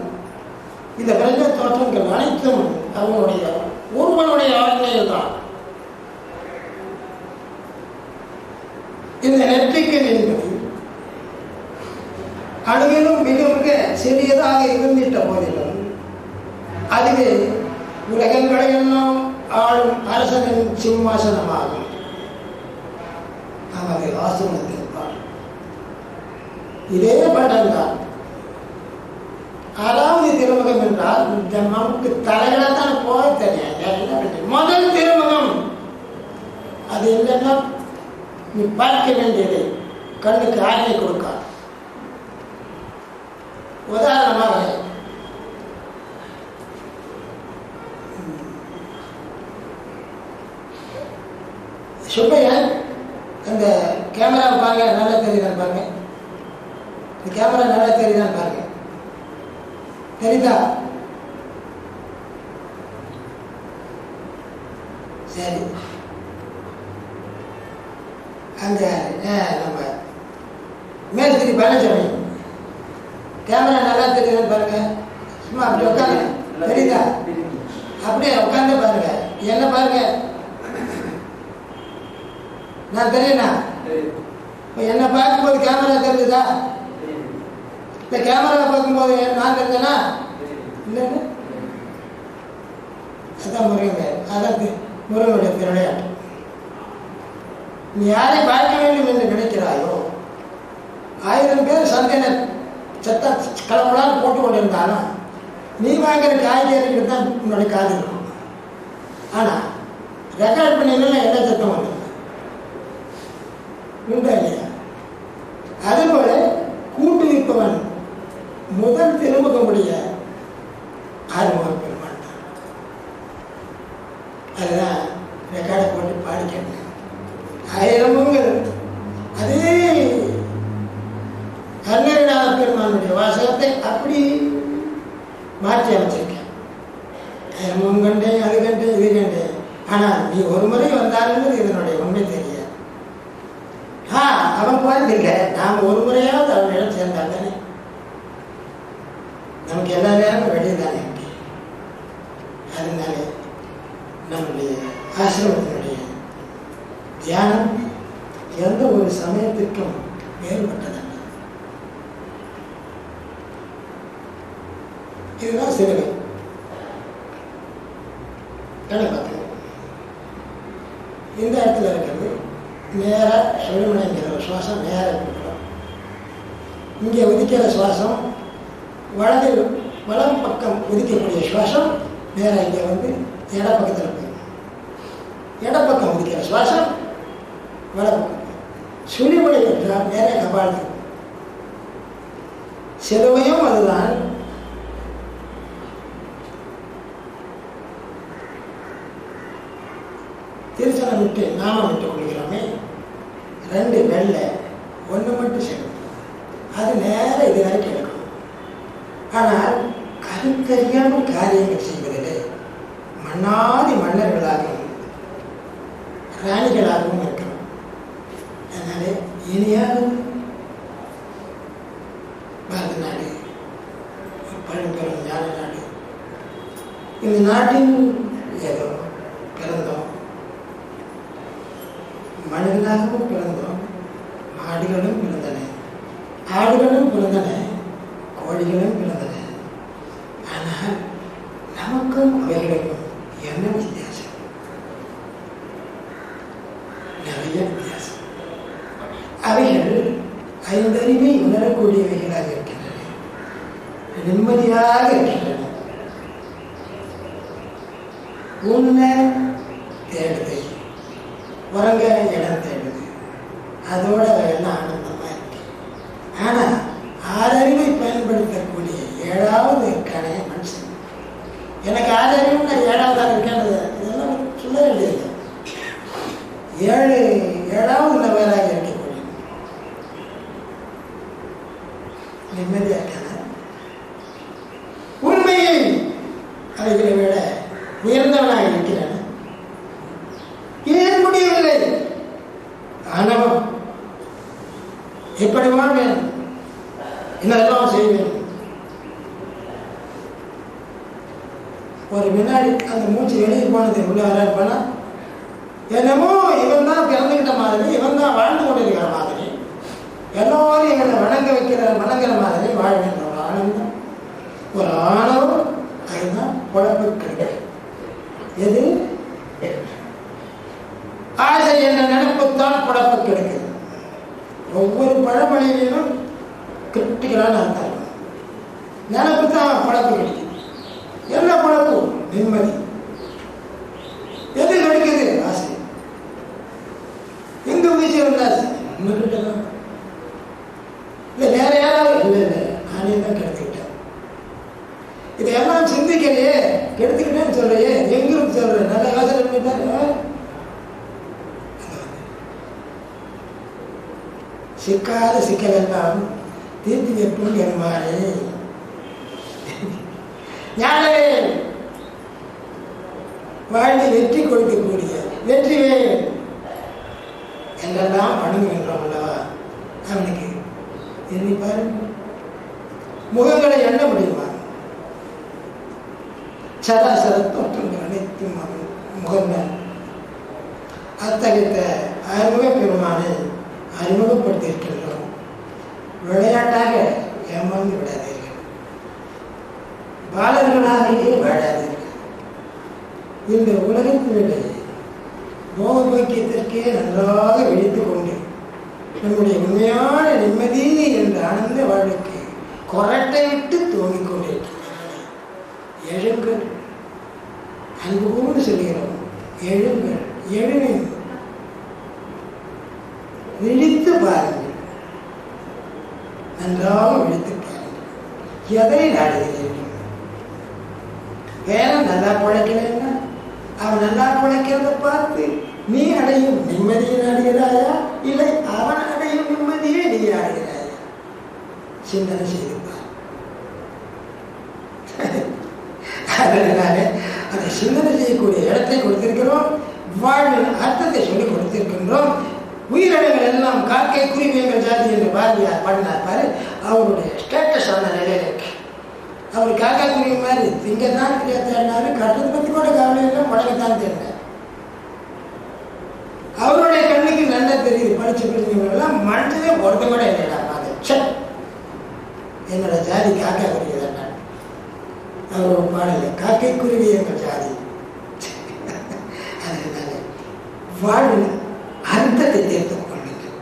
இந்த பிரஞ்ச தோற்றங்கள் அனைத்தும் அவனுடைய ஒருவனுடைய ஆజ్ఞையில் தான். இந்த நெற்றிக்கல் என்பது அளவிலும் மிக மிக சிறியதாக இருந்திட்ட போதிலும் அதுவே உலகங்களை எல்லாம் ஆளும் அரசனின் சிம்மாசனமாகும். நமது ஆசிரமத்திற்பார் இதே பட்டம் தான். 6வது திருமுகம் என்றால் நமக்கு தலைகளாத்தான் போக தெரியாது. முதல் திருமுகம் அது இல்லைன்னா நீ பார்க்க வேண்டியது கண்ணுக்கு ஆజ్ఞை கொடுக்க. உதாரணமாக சுப்பையன் அந்த கேமரா பாருங்க, நல்லா தெரியுதான் பாருங்க. இந்த கேமரா நல்லா தெரியுதான் பாருங்க. தெரியுதா? சரி, அந்த நம்ம மேஸ்திரி பழனிசாமி கேமரா நல்லா தெரியுதுன்னு பாருங்க. சும்மா அப்படி உட்காந்து தெரியுதா? அப்படியே உட்காந்து பாருங்க. என்ன பாருங்க, நான் தெரியுண்ணா. இப்போ என்னை பார்க்கும்போது கேமரா தெரிஞ்சுதா? இந்த கேமரா பார்க்கும்போது நான் தெரிஞ்சேனா இல்லைன்னு? அதான் முருகன், அதான் முருகனுடைய விளையாட்டு. நீ யாரை பார்க்க வேண்டும் என்று நினைக்கிறாயோ, 1000 பேர் சந்தையில சத்த கிளம்பலான்னு போட்டு கொண்டிருந்தாலும் நீ வாங்குற காய்கறிக்கு தான் உன்னுடைய காது இருக்கும். ஆனால் ரெக்கார்ட் பண்ணிங்கன்னா என்ன சத்தம் வந்து உண்டா இல்லையா? அதுபோல கூட்டு விற்பவன் முதல் திருமுகமுடைய ஆறுமுக பெருமான் தான். அதுதான் ரெக்கார்டை போட்டு பாடிக்கணும். 1000 முகங்கள் அதே அருணகிரிநாத பெருமானுடைய வாசகத்தை அப்படி மாற்றி அமைச்சிருக்கேன். 1000 முகம் கண்டேன், அது கண்டேன், இது கண்டேன். ஆனால் நீ ஒரு முறை வந்தாலும் இதனுடைய உண்மை தெரியாது. அவன் குழந்தைங்க நாம் ஒரு முறையாவது அவனிடம் சேர்ந்தால் தானே நமக்கு எல்லா நேரமும் வெளியே தானே இருக்கு. அதனால நம்முடைய ஆசிரமத்தினுடைய தியானம் எந்த ஒரு சமயத்திற்கும் வேறுபட்டதல்ல. இதுதான் சிறுவை. பார்த்து இந்த இடத்துல இருக்கிறது நேராக செழுமனைங்கிற ஒரு சுவாசம் நேராக கொடுக்குறோம். இங்கே உதிக்கிற சுவாசம் வலம் பக்கம் உதிக்கக்கூடிய சுவாசம் நேராக இங்கே வந்து இடப்பக்கத்தில் போயிடும். இடப்பக்கம் உதிக்கிற சுவாசம் வலப்பக்கம் சுழிமொழி என்றால் நேராக கபாலத்தில். சிலுவையும் அதுதான். திருச்சனம் விட்டு நாமம் விட்டு கொள்கிறோமே, 2 வெள்ளை 1 மட்டும் சேர்க்கணும். அது நேரம் இது வரைக்கும் எடுக்கணும். ஆனால் கருத்தறியாமல் காரியங்கள் செய்வதிலே மன்னாதி மன்னர்களாகவும் ராணிகளாகவும் இருக்கணும். அதனால இனியாவது பாரத நாடு பழம்பெரும் ஞான நாடு. இந்த நாட்டில் ஏதோ பிறந்தோம், மனிதனாகவும் பிறந்தோம், மாடுகளும் பிறந்தன, ஆடுகளும் பிறந்தன, கோழிகளும் பிறந்தன. ஆனால் நமக்கும் அவைகளுக்கும் என்ன வித்தியாசம்? நிறைய வித்தியாசம். அவைகள் 5 அறிவை உணரக்கூடியவைகளாக இருக்கின்றன, நிம்மதியாக இருக்கின்றன. உன்ன தேடுதை, உறங்க இடம் தேடுது, அதோட எல்லாம் ஆனந்தமாக இருக்கு. ஆனால் 6 அறிவை பயன்படுத்தக்கூடிய 7வது இருக்கான மனுஷன். எனக்கு 6 அறிவு நான் 7வதாக இருக்கின்றது இதெல்லாம் சொல்ல வேண்டியது. 7வது நபராக இருக்கக்கூடிய நிம்மதியாக இருக்கான உண்மையை அவைகளை விட உயர்ந்தவனாக இருக்கிறான். ஏன் முடியவில்லை? ஆணவம். எப்படி வாழ்வேன், என்னெல்லாம் செய்வேன். ஒரு வினாடி அந்த மூச்சு வெளியே போனது உள்ள வர என்னமோ இவன் தான் பிறந்துகிட்ட மாதிரி, இவன் தான் வாழ்ந்து கொண்டிருக்கிற மாதிரி, எல்லோரும் எங்களை வணங்குற மாதிரி வாழ்வேன். ஒரு ஆனந்தம், ஒரு ஆணவம். அதுதான் குழப்பு கிடைக்கும். எது ஆசை என்ற நினைப்புத்தான் குழப்பு கிடைக்குது. ஒவ்வொரு பழமொழியிலும் கிரிட்டிக்கலான அர்த்தம். நினைப்பு தான் குழப்பு கிடைக்குது. என்ன குழப்பு? நிம்மதி. எது கிடைக்குது? ஆசை. எங்க வீச்சு ஆசை உங்ககிட்டதான் இல்லை, வேற யாராவது இல்லை இல்லை, நானே தான் கெடுத்துக்கிட்டேன். இதையெல்லாம் சிந்திக்கலையே, கெடுத்துக்கிட்டேன்னு சொல்றையே, எங்கிருந்து சொல்றேன்? நல்ல யோசனை பண்ணிட்டாரு. சிக்காத சிக்கலெல்லாம் தீர்த்து வைப்போம் என்மாறே. ஞானே வாழ்ந்து வெற்றி கொடுக்கக்கூடிய வெற்றிவே என்றெல்லாம் வணங்குகின்றோம் அல்லவா? அவனுக்கு எண்ணி பாருங்க, முகங்களை எண்ண முடியுமா? சராசர தோற்றங்கள் அனைத்தும் முகங்கள். அத்தகைய அறிமுக பெருமானை அறிமுகப்படுத்தியிருக்கின்றோம். விளையாட்டாக ஏமாந்து விடாதீர்கள், பாலர்களாகவே வாழாதீர்கள். இந்த உலகத்தினுடைய மோக பாக்கியத்திற்கே நன்றாக விழித்துக் கொண்டு நம்முடைய உண்மையான நிம்மதி என்ற ஆனந்த வாழ்வுக்கு கொரட்டை விட்டு தூங்கிக் கொண்டிருக்கின்றன. எழுங்கள், அன்போடு சொல்கிறோம், எழுங்கள், எழுங்கள், விழித்து பாருங்கள், நன்றாக விழித்து பாருங்கள். எதை நாடுகிறீர்கள்? வேற நல்லா பிழைக்கலன்னா அவன் நல்லா பிழைக்கிறத பார்த்து நீ அடையும் நிம்மதியை நாடுகிறாயா, இல்லை அவன் அடையும் நிம்மதியை நீ நாடுகிறாயா? சிந்தனை செய்திருப்பார். அதனால அதை சிந்தனை செய்யக்கூடிய இடத்தை கொடுத்திருக்கிறோம். வாழ்வின் அர்த்தத்தை சொல்லிக் கொடுத்திருக்கின்றோம். உயிரினங்கள் எல்லாம் காக்கை குருவி எங்கள் ஜாதி என்று பாரதியார் பாடினார் பாரு. அவருடைய ஸ்டேட்டஸ் ஆன நிலையில இருக்கு. அவர் காக்கா குருவி மாதிரி திங்கத்தான் தேடினாரு, கட்டுறதை பற்றி கூட கவலை இல்லை, முடங்கத்தான் தேடினார். அவருடைய கண்ணுக்கு நல்லா தெரியுது. படிச்ச பிள்ளைங்கெல்லாம் மனசுலே ஒருத்த கூட இல்லைடா பாக்க, என்னோட ஜாதி காக்கா குருவி தான். அவர் பாடல காக்கை குருவி எங்கள் ஜாதி. அதனால வாழ்வின் அர்த்தத்தை தேர்ந்து கொள்ளுங்கள்,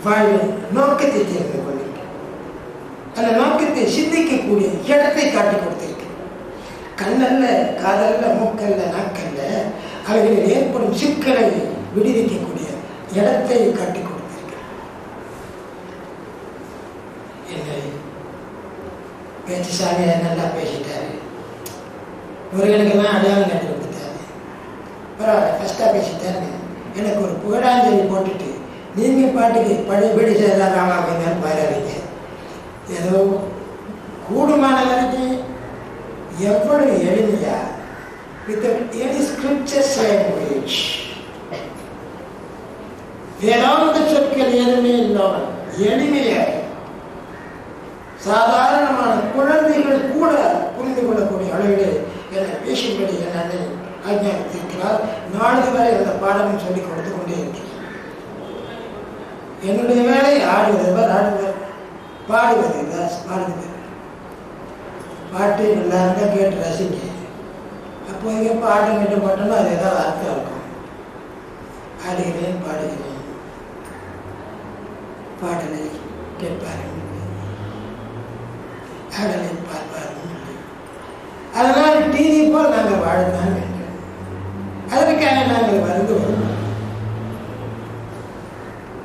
வாழ்வின் நோக்கத்தை தேர்ந்து கொள்ளுங்கள். அந்த நோக்கத்தை சிந்திக்கக்கூடிய இடத்தை காட்டி கொடுத்திருக்கு. கண்ணல்ல, காதல்ல, மூக்கல்ல, நாக்கல்ல அவைகளில் ஏற்படும் சிக்கலை விடுவிக்கக்கூடிய இடத்தை காட்டி கொடுத்திருக்கு. என்னை பேச்சு சாமியார் நல்லா பேசிட்டாரு, இவர்களுக்கெல்லாம் அடையாளம் காட்டி கொடுத்தாரு, பரவாயில்ல ஃபஸ்ட்டாக பேசிட்டாருங்க. எனக்கு ஒரு புகழாஞ்சலி போட்டுட்டு நீங்கள் பாட்டுக்கு பழையபடி செய்யலாம் ராமா கொஞ்சம் பாருங்க. ஏதோ கூடுமான வரைக்கும் எவ்வளவு எளிமையா வித் எனி ஸ்கிரிப்சர்ஸ் லாங்குவேஜ், வேதாந்த சொற்கள் எதுவுமே இல்லாமல் எளிமையாக சாதாரணமான குழந்தைகள் கூட புரிந்து கொள்ளக்கூடிய அளவிலே என பேசும்படி என்னை ஆஜ்ஞாபித்திருக்கிறார். நாளது வரை அந்த பாடமும் சொல்லிக் கொடுத்து கொண்டே இருக்கிறேன். என்னுடைய வேலை ஆடுவதவர், ஆடுவர், பாடுவது, பாடுவது. பாட்டு நல்லா இருந்தால் கேட்டு ரசிங்க. அப்போதைக்கு பாட்டம் கேட்டு பாட்டோம்னா அது ஏதாவது அர்த்தம் இருக்கும். ஆடுகிறேன், பாடுகிறேன், பாடலை கேட்பார்கள், ஆடலை பார்ப்பார்கள். அதனால் டிவி போல் நாங்கள் வாழத்தான் வேண்டும். அதற்காக நாங்கள் வந்து வருவோம்.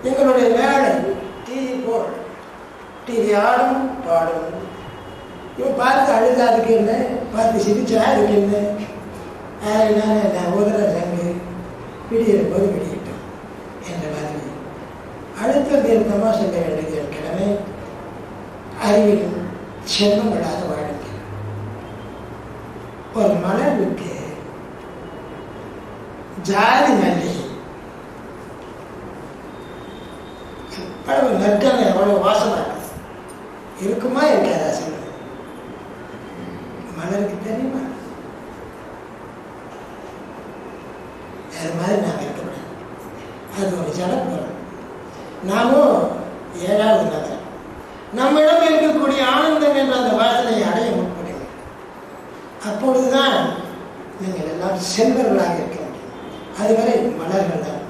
எங்களுடைய வேலை டிவி போல், டிவி ஆடும் பாடும். இவன் பார்த்து அழுதா அதுக்கு என்ன, பார்த்து சிரிச்சா அதுக்கு என்ன, நான் உதற சங்கு விடியிற போது விடியிட்டோம் என்ற மாதிரி அடுத்த தீர்க்கமாக சொல்ல வேண்டியது என் கடமை. அறிவின் செல்வங்களாக வாழுங்க. ஒரு மலருக்கு ஜாதி மல்லி எவ்வளவு நற்கனை, எவ்வளவு வாசமா இருக்குமா இருக்காதா சொல்லுங்க? மலருக்கு தெரியுமா? அது மாதிரி நாங்கள் இருக்கக்கூடாது. அது ஒரு ஜடப்பொருள். நாமும் 7வது நகரம். நம்மிடம் இருக்கக்கூடிய ஆனந்தம் என்ற அந்த வாசனையை அடைய முற்படுங்க. அப்பொழுதுதான் நீங்கள் எல்லாம் செல்வர்களாக இருக்க முடியும். அதுவரை மலர்கள் தான்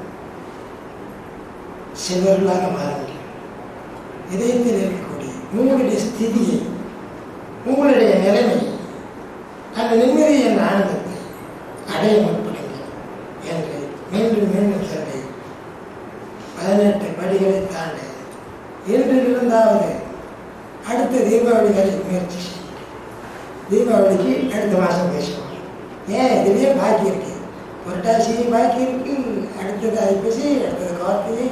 செல்வர்களாக மாற முடியும். இதயத்தில் இருக்கக்கூடிய உங்களுடைய ஸ்திதியை, உங்களுடைய நிலைமையை, அந்த நிம்மதி என்ற ஆனந்தத்தை அடைய முற்படுங்க என்று மீண்டும் மீண்டும் சொல்லி 18 படிகளை தாண்ட இன்று இருந்தாவது அடுத்த தீபாவளி வரை முயற்சி செய்யும். தீபாவளிக்கு அடுத்த மாதம் பேசுவோம். ஏன் இதுலேயே பாக்கி இருக்கு, புரட்டாசி பாக்கி இருக்கு, அடுத்தது ஐப்பசி, அடுத்தது கார்த்திகை.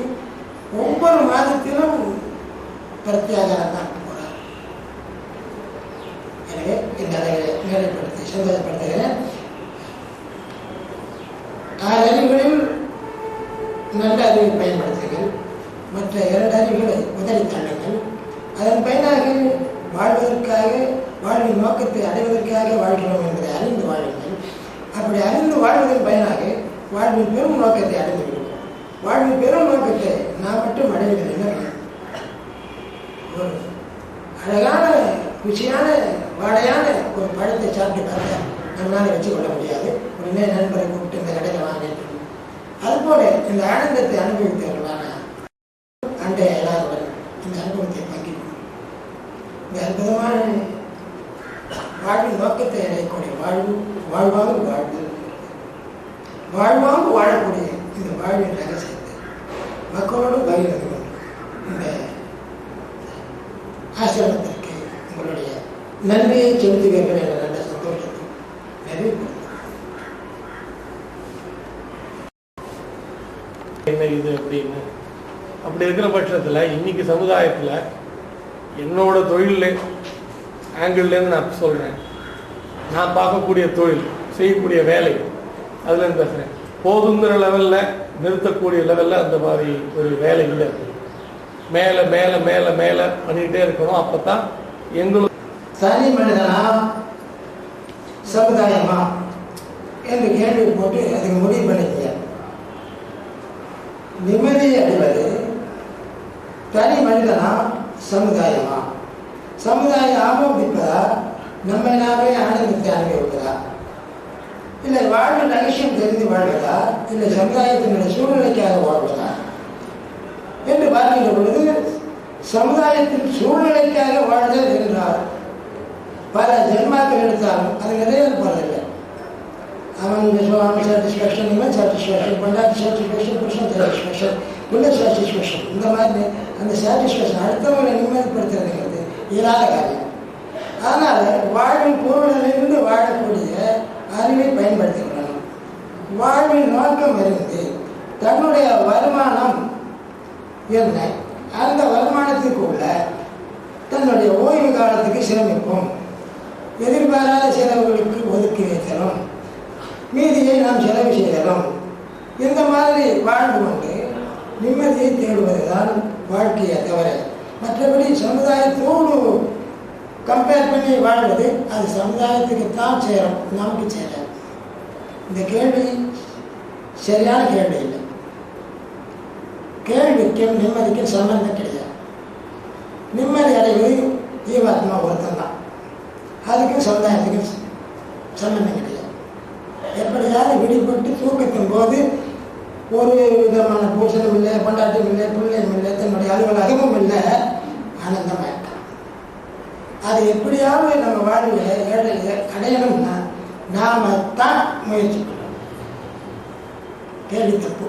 ஒவ்வொரு மாதத்திலும் பிரத்யாகாரம் தான் போகிறார். எனவே இந்த அளவை மேலைப்படுத்தி சந்தோஷப்படுத்துகிறேன். 6 அறிவுகளில் நல்ல அறிவை பயன்படுத்துங்கள், மற்ற 2 அறிவுகளை உதறி தள்ளுங்கள். அதன் பயனாக வாழ்வதற்காக, வாழ்வின் நோக்கத்தை அடைவதற்காக வாழ்கிறோம் என்பதை அறிந்து வாழுங்கள். அப்படி அறிந்து வாழ்வதன் பயனாக வாழ்வின் பெரும் நோக்கத்தை அடைந்து விடுவோம். வாழ்வின் பெரும் நோக்கத்தை நான் மட்டும் அடைவதில் என்ன வேணும்? ஒரு அழகான, ருச்சியான, வாடையான ஒரு பழத்தை சாப்பிட்டு பார்த்தா நம்மளால வச்சுக்கொள்ள முடியாது. உடனே நண்பரை கூப்பிட்டு இந்த கடையில் வாங்கிட்டு, அதுபோல இந்த ஆனந்தத்தை அனுபவித்தவர்களான அன்றைய எல்லாருடன் இந்த அனுபவத்தை பங்கிடுவோம். இந்த அற்புதமான வாழ்வின் நோக்கத்தை அடையக்கூடிய வாழ்வாங்கு வாழக்கூடிய இந்த வாழ்வின் ரகசியத்தை மக்களோடு பகிர்ந்து கொண்டு இந்த ஆசிரமத்திற்கு உங்களுடைய நன்றியை செலுத்துவீர்கள் என்ற நல்ல சந்தோஷத்தை நிறைவு. என்ன இது அப்படின்னு அப்படி இருக்கிற பட்சத்தில் இன்னைக்கு சமுதாயத்தில் என்னோட தொழில் ஆங்கிள்லேருந்து நான் சொல்கிறேன். நான் பார்க்கக்கூடிய தொழில், செய்யக்கூடிய வேலை, அதுலேருந்து பேசுகிறேன். போதுங்கிற லெவலில், நிறுத்தக்கூடிய லெவலில் அந்த மாதிரி ஒரு வேலை இல்லை. மேலே மேலே மேலே மேலே பண்ணிகிட்டே இருக்கணும். அப்போ தான் எங்களுக்கு தனி மனிதனா சமுதாயமா என்று கேள்வி போட்டு அதுக்கு முடிவு பண்ணிக்க. நிம்மதியை அடைவது தனி மனிதனா சமுதாயமா? சமுதாயம் ஆமோதிப்பதா, நம்மை நாமே ஆனந்தத்தை அனுபவிப்பதா, இல்லை வாழ்வு ரகசியம் தெரிந்து வாழ்வதா, இல்லை சமுதாயத்தினுடைய சூழ்நிலைக்காக வாழ்வதா என்று பார்க்கின்ற பொழுது, சமுதாயத்தின் சூழ்நிலைக்காக வாழ்தல் என்றால் பல ஜென்மாக்கள் எடுத்தாலும் அது நிறைவேறப்படவில்லை. அவன் சாட்டிஸ்ஃபேக்ஷன், இவன் சாட்டிஸ்ஃபேக்ஷன், பொண்டாட்டி சாட்டிஸ்ஃபேக்ஷன், புருஷன் சாட்டிஸ்ஃபேக்ஷன், பிள்ளை சாட்டிஸ்ஃபேக்ஷன், இந்த மாதிரி அந்த சாட்டிஸ்ஃபேக்ஷன் அடுத்தவங்களை நிம்மதிப்படுத்துறதுங்கிறது இயலாத காரியம். அதனால் வாழ்வின் பொருளிலிருந்து வாழக்கூடிய அறிவை பயன்படுத்திக்கணும். வாழ்வின் நோக்கம் இருந்து தன்னுடைய வருமானம் என்ன, அந்த வருமானத்துக்கு உள்ள தன்னுடைய ஓய்வு காலத்துக்கு சிரமிப்போம், எதிர்பாராத செலவுகளுக்கு ஒதுக்கி வைத்தலும், மீதியை நாம் செலவு செய்தலும், இந்த மாதிரி வாழ்ந்து கொண்டு நிம்மதியை தேடுவதுதான் வாழ்க்கையை தவிர மற்றபடி சமுதாயத்தோடு கம்பேர் பண்ணி வாழ்வது அது சமுதாயத்துக்கு தான் சேரும், நமக்கு சேரும். இந்த கேள்வி சரியான கேள்வி இல்லை. கேள்விக்கும் நிம்மதிக்கும் சம்பந்தம் கிடையாது. நிம்மதி அடைவது ஜீவாத்மா ஒருத்தம் தான், அதுக்கும் சமுதாயத்துக்கும் சம்பந்தம் கிடையாது. எப்படியாவது விடுபட்டு தூக்கத்தின் போது ஒரு விதமான பூசணும் இல்லை, கொண்டாட்டம் இல்லை, பிள்ளையும் இல்லை, தன்னுடைய அலுவலகமும் இல்லை, ஆனந்தமாக இருக்கலாம். அது எப்படியாவது நம்ம வாழ்வில் அடையணும்னா நாம தான் முயற்சி பண்ணணும். கேள்வி தப்பு.